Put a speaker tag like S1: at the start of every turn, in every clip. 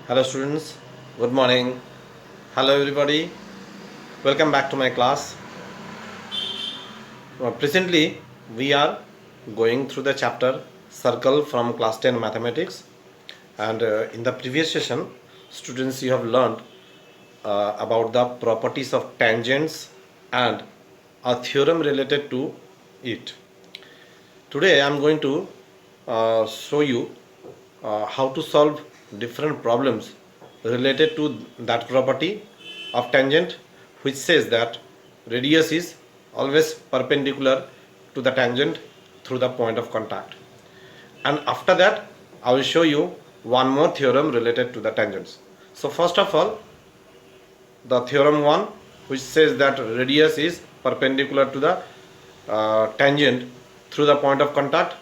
S1: Hello students, good morning. Hello everybody, welcome back to my class. Presently we are going through the chapter Circle from class 10 mathematics, and in the previous session students you have learned about the properties of tangents and a theorem related to it. Today I am going to show you how to solve different problems related to that property of tangent, which says that radius is always perpendicular to the tangent through the point of contact. And after that I will show you one more theorem related to the tangents. So first of all, the theorem 1, which says that radius is perpendicular to the tangent through the point of contact.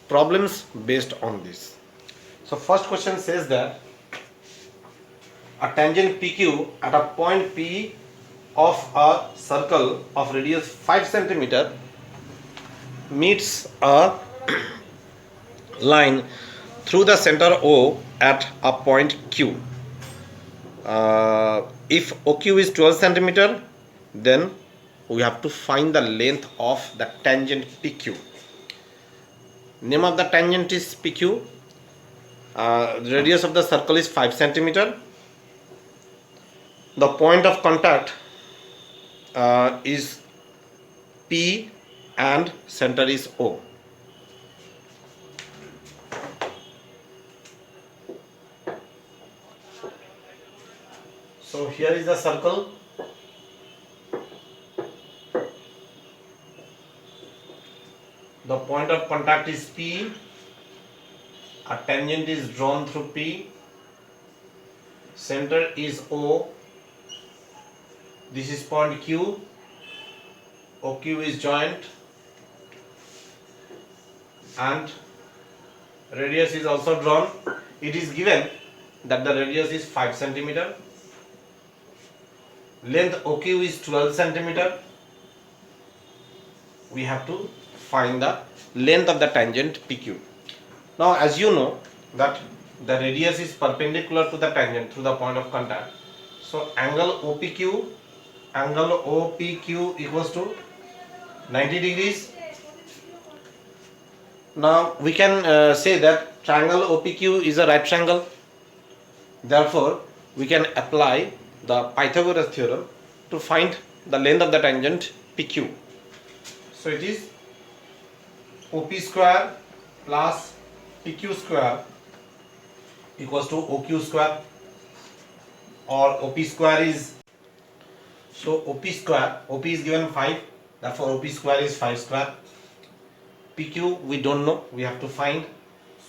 S1: Problems based on this. So first question says that a tangent PQ at a point P of a circle of radius 5 cm meets a line through the center O at a point Q. If OQ is 12 cm, then we have to find the length of the tangent PQ. Name of the tangent is PQ. The radius of the circle is 5 cm. The point of contact is P and center is O. So here is the circle. The point of contact is P. A tangent is drawn through P. Center is O. This is point Q. OQ is joint. And radius is also drawn. It is given that the radius is 5 cm. Length OQ is 12 cm. We have to find the length of the tangent PQ. Now as you know that the radius is perpendicular to the tangent through the point of contact. So angle OPQ equals to 90 degrees. Now we can say that triangle OPQ is a right triangle. Therefore we can apply the Pythagoras theorem to find the length of the tangent PQ. So it is OP square plus PQ square equals to OQ square, or OP square is, so OP is given 5, therefore OP square is 5 square. PQ we don't know, we have to find,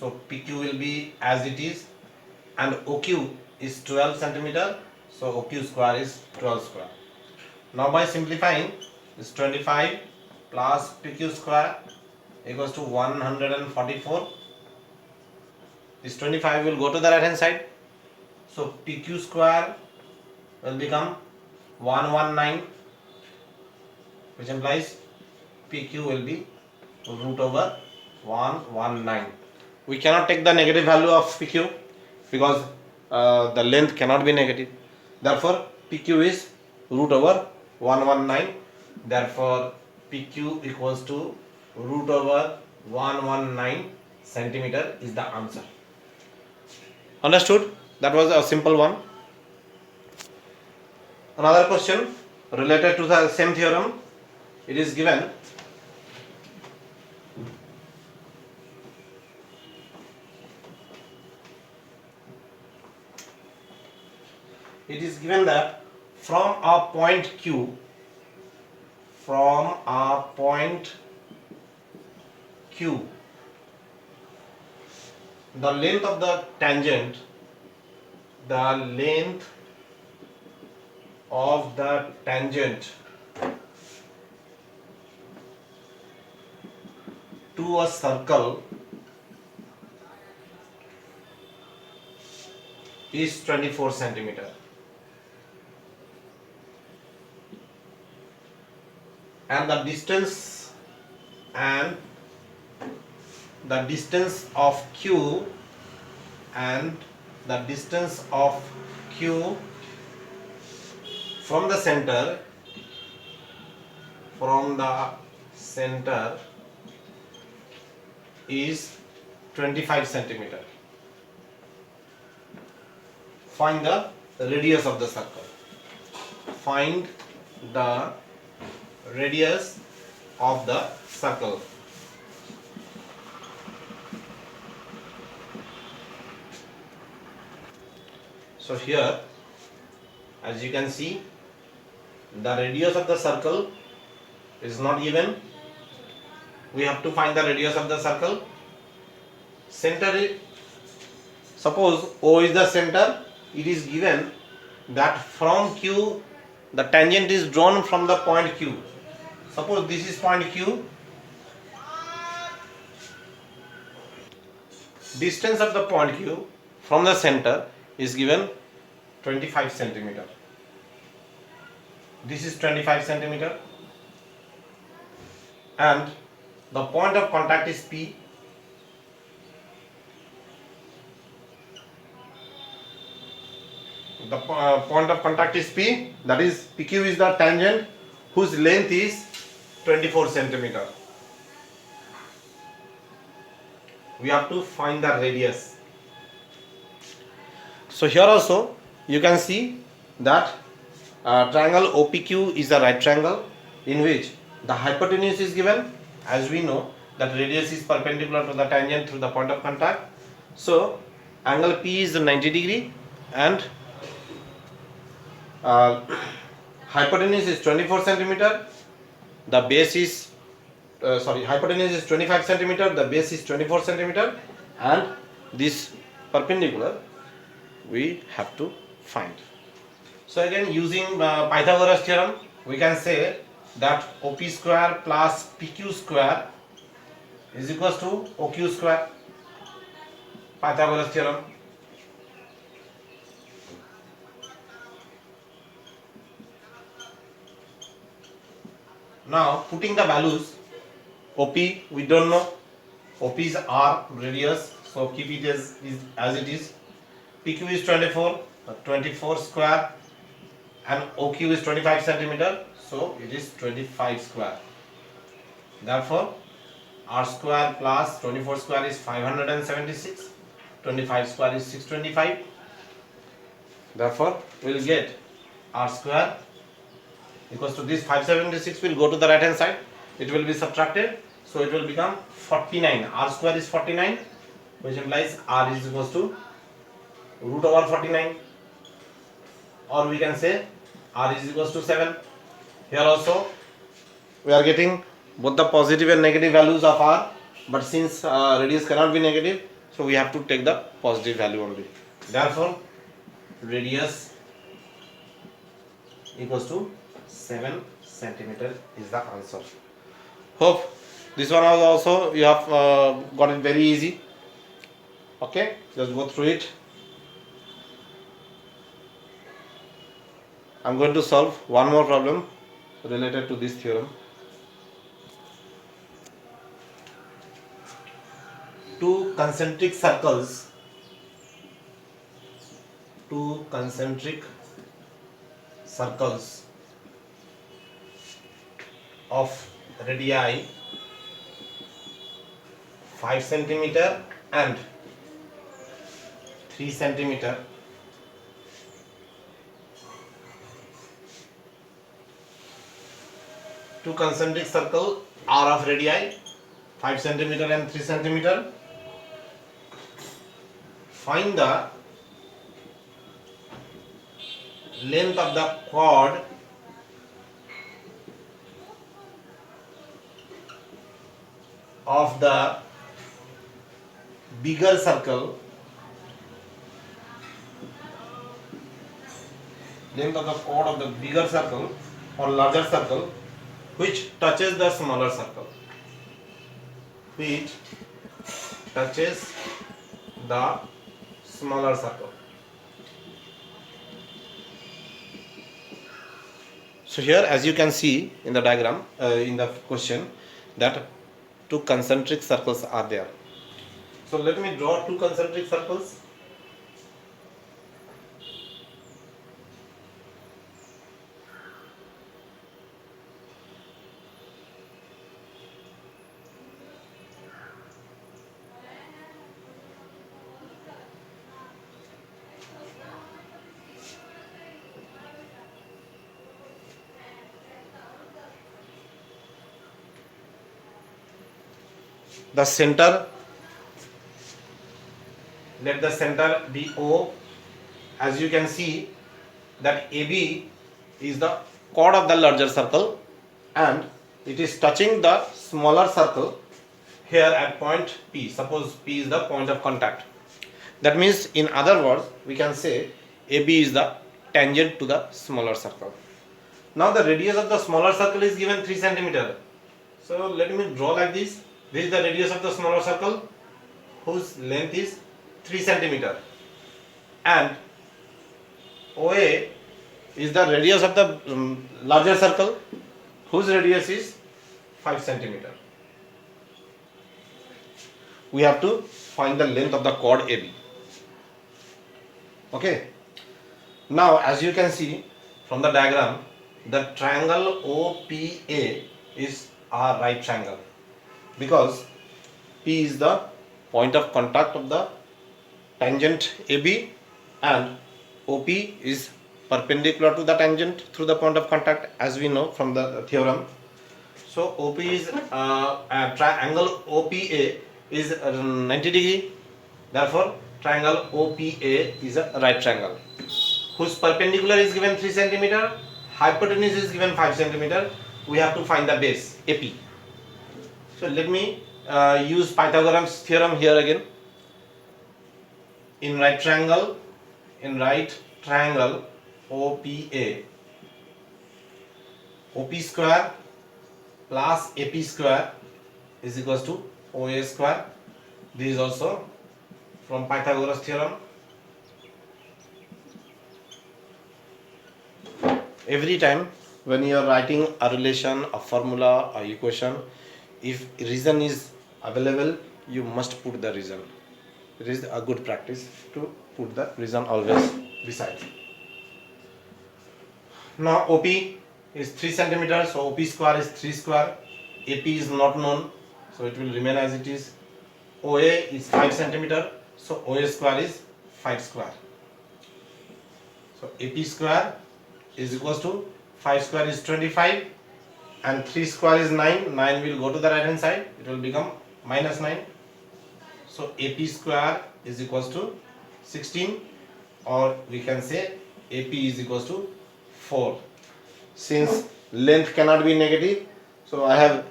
S1: so PQ will be as it is, and OQ is 12 cm, so OQ square is 12 square. Now by simplifying, this 25 plus PQ square equals to 144. This 25 will go to the right hand side, so PQ square will become 119, which implies PQ will be root over 119. We cannot take the negative value of PQ because the length cannot be negative. Therefore PQ is root over 119. Therefore PQ equals to root over 119 centimeter is the answer. Understood? That was a simple one. Another question related to the same theorem. It is given that from a point Q, the length of the tangent to a circle is 24 centimeter, and the distance of Q and the distance of Q from the center is 25 centimeter. Find the radius of the circle. Find the radius of the circle. So here, as you can see, the radius of the circle is not given. We have to find the radius of the circle. Suppose O is the center. It is given that from Q, the tangent is drawn from the point Q. Suppose this is point Q. Distance of the point Q from the center is given 25 centimeter. This is 25 centimeter, and the point of contact is P. The point of contact is P, that is PQ is the tangent whose length is 24 centimeter. We have to find the radius. So here also you can see that triangle OPQ is a right triangle in which the hypotenuse is given. As we know that radius is perpendicular to the tangent through the point of contact. So angle P is 90 degree and hypotenuse is 24 centimeter. The base is hypotenuse is 25 centimeter. The base is 24 centimeter, and this perpendicular we have to find. So again, using Pythagoras theorem, we can say that OP square plus PQ square is equals to OQ square. Pythagoras theorem. Now putting the values, OP we don't know. OP is R radius, so keep it as it is. PQ is 24 square, and OQ is 25 centimeter, so it is 25 square. Therefore, R square plus 24 square is 576, 25 square is 625. Therefore, we will get R square equals to this 576 will go to the right hand side. It will be subtracted, so it will become 49. R square is 49, which implies R is equals to root over 49, or we can say R is equals to 7. Here also we are getting both the positive and negative values of R, but since radius cannot be negative, so we have to take the positive value only. Therefore, radius equals to 7 centimeter is the answer. Hope this one was also you have got it very easy. Okay, just go through it. I'm going to solve one more problem related to this theorem. Two concentric circles of radii 5 centimeter and 3 centimeter two concentric circle are of radii 5 centimeter and 3 centimeter. Find the length of the chord of the bigger circle, length of the chord of the bigger circle or larger circle which touches the smaller circle, which touches the smaller circle. So here, as you can see in the diagram, in the question, that two concentric circles are there. So let me draw two concentric circles. the center, let the center be O. As you can see that AB is the chord of the larger circle and it is touching the smaller circle here at point P. Suppose P is the point of contact. That means, in other words, we can say AB is the tangent to the smaller circle. Now the radius of the smaller circle is given 3 cm. So let me draw like this. This is the radius of the smaller circle whose length is 3 cm. And OA is the radius of the larger circle whose radius is 5 cm. We have to find the length of the chord AB. Okay. Now as you can see from the diagram, the triangle OPA is a right triangle because P is the point of contact of the tangent AB and OP is perpendicular to the tangent through the point of contact, as we know from the theorem. So OP is triangle OPA is 90 degree. Therefore triangle OPA is a right triangle whose perpendicular is given 3 cm, hypotenuse is given 5 cm. We have to find the base AP. So let me use Pythagoras theorem here again. In right triangle OPA, OP square plus AP square is equals to OA square. This is also from Pythagoras theorem. Every time when you are writing a relation, a formula, a equation, if reason is available, you must put the reason. It is a good practice to put the reason always beside. Now OP is 3 cm, so OP square is 3 square. AP is not known, so it will remain as it is. OA is 5 cm, so OA square is 5 square. So AP square is equals to 5 square is 25 and 3 square is 9. 9 will go to the right hand side, it will become minus 9. So AP square is equals to 16, or we can say AP is equals to 4. Since length cannot be negative, so I have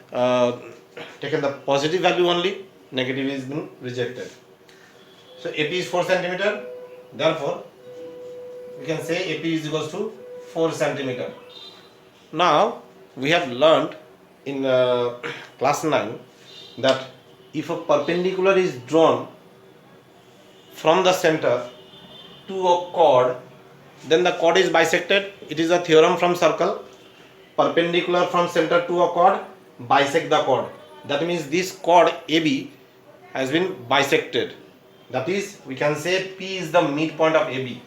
S1: taken the positive value only, negative is been rejected. So AP is 4 cm, therefore we can say AP is equals to 4 cm. Now we have learned in class 9 that if a perpendicular is drawn from the center to a chord, then the chord is bisected. It is a theorem from circle. Perpendicular from center to a chord, bisect the chord. That means this chord AB has been bisected. That is, we can say P is the midpoint of AB.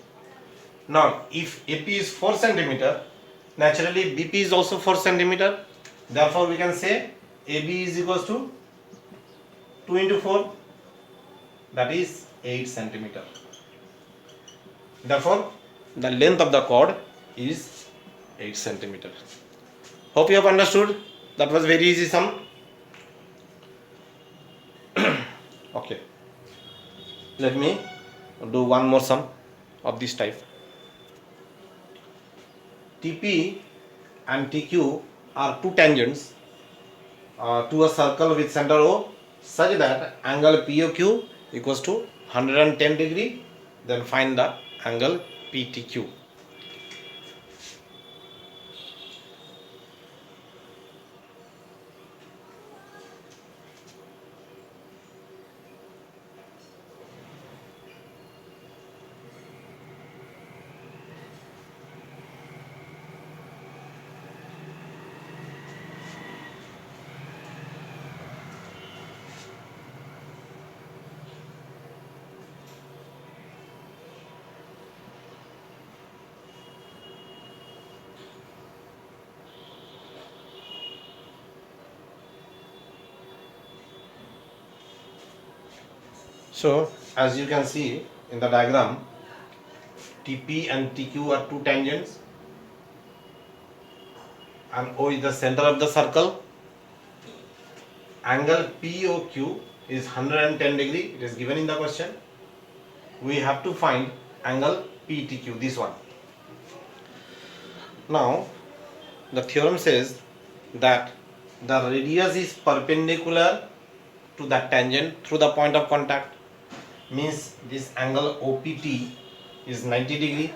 S1: Now if AP is 4 cm, naturally BP is also 4 cm. Therefore we can say AB is equals to 2 into 4, that is 8 cm. Therefore the length of the chord is 8 cm. Hope you have understood. That was very easy sum. Okay, let me do one more sum of this type. TP and TQ are two tangents to a circle with center O, such that angle POQ equals to 110 degree. Then find the angle PTQ. So as you can see in the diagram, TP and TQ are two tangents and O is the center of the circle. angle POQ is 110 degree, it is given in the question. We have to find angle PTQ, this one. Now the theorem says that the radius is perpendicular to the tangent through the point of contact, means this angle OPT is 90 degree.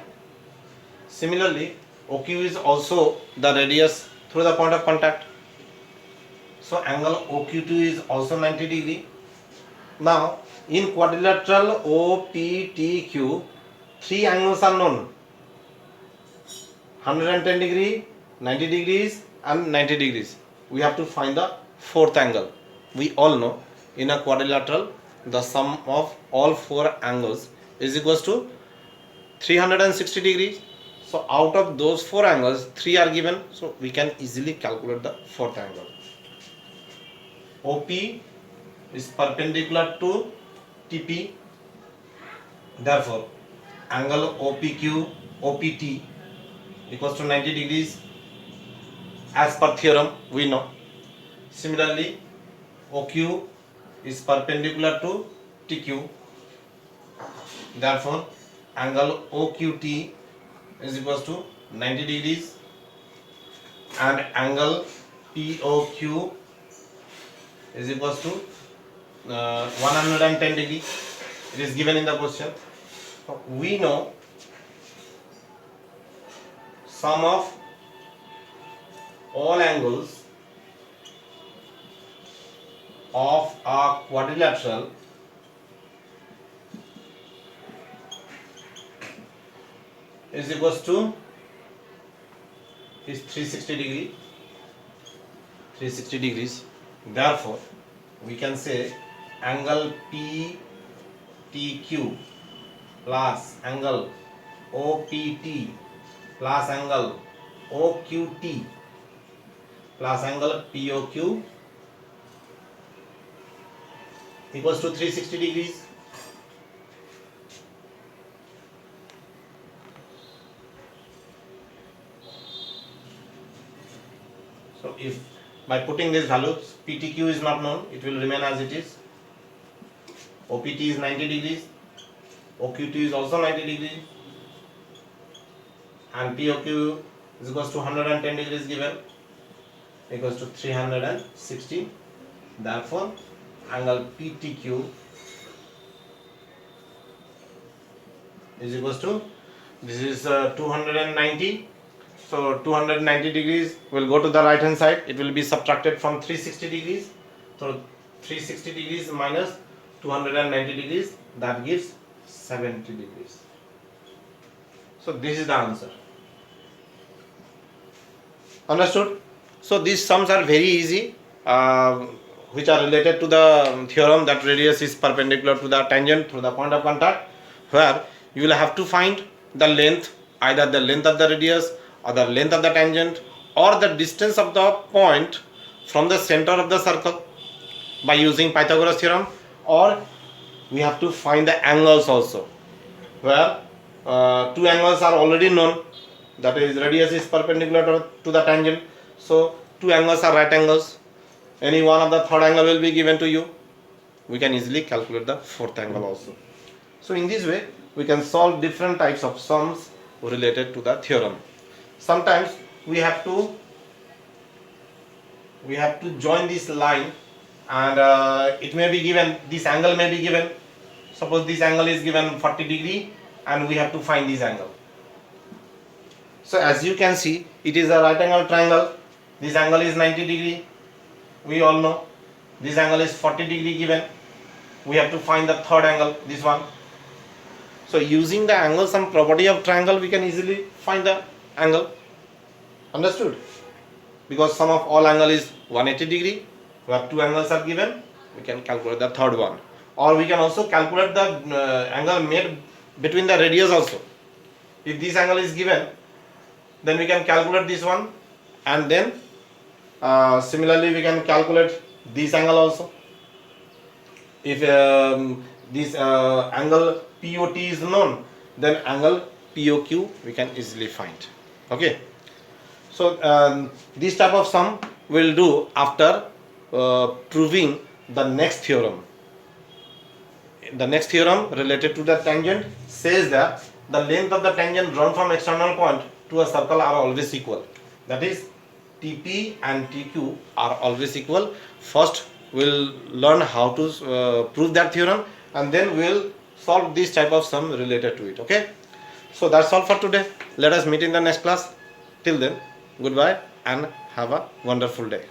S1: Similarly, OQ is also the radius through the point of contact, so angle OQ2 is also 90 degree. Now in quadrilateral OPTQ, three angles are known: 110 degree, 90 degrees and 90 degrees. We have to find the fourth angle. We all know in a quadrilateral the sum of all four angles is equals to 360 degrees. So out of those four angles, three are given, so we can easily calculate the fourth angle. OP is perpendicular to TP, therefore angle OPT equals to 90 degrees as per theorem we know. Similarly, OQ is perpendicular to TQ, therefore angle OQT is equals to 90 degrees, and angle POQ is equals to 110 degree. It is given in the question. So we know sum of all angles of a quadrilateral is equals to 360 degree. 360 degrees. Therefore, we can say angle PTQ plus angle OPT plus angle OQT plus angle POQ equals to 360 degrees. So if by putting these values, PTQ is not known, it will remain as it is. OPT is 90 degrees, OQT is also 90 degrees, and POQ is equals to 110 degrees given, equals to 360. Therefore, angle PTQ is equals to, this is 290. So 290 degrees will go to the right hand side, it will be subtracted from 360 degrees. So 360 degrees minus 290 degrees, that gives 70 degrees. So this is the answer. Understood? So these sums are very easy, which are related to the theorem that radius is perpendicular to the tangent through the point of contact, where you will have to find the length, either the length of the radius or the length of the tangent or the distance of the point from the center of the circle by using Pythagoras theorem, or we have to find the angles also, where two angles are already known, that is radius is perpendicular to the tangent, so two angles are right angles. Any one of the third angle will be given to you. We can easily calculate the fourth angle also. So in this way we can solve different types of sums related to the theorem. Sometimes we have to join this line, and it may be given, this angle may be given. Suppose this angle is given 40 degree and we have to find this angle. So as you can see, it is a right angle triangle. This angle is 90 degree. We all know this angle is 40 degree given. We have to find the third angle, this one. So using the angle sum property of triangle, we can easily find the angle. Understood? Because sum of all angle is 180 degree, where two angles are given, we can calculate the third one. Or we can also calculate the angle made between the radius also. If this angle is given, then we can calculate this one, and then similarly we can calculate this angle also. If this angle POT is known, then angle POQ we can easily find. Okay. So this type of sum we'll do after proving the next theorem. The next theorem related to the tangent says that the length of the tangent drawn from external point to a circle are always equal. That is, TP and TQ are always equal. First we'll learn how to prove that theorem, and then we'll solve this type of sum related to it. Okay, so that's all for today. Let us meet in the next class. Till then, goodbye and have a wonderful day.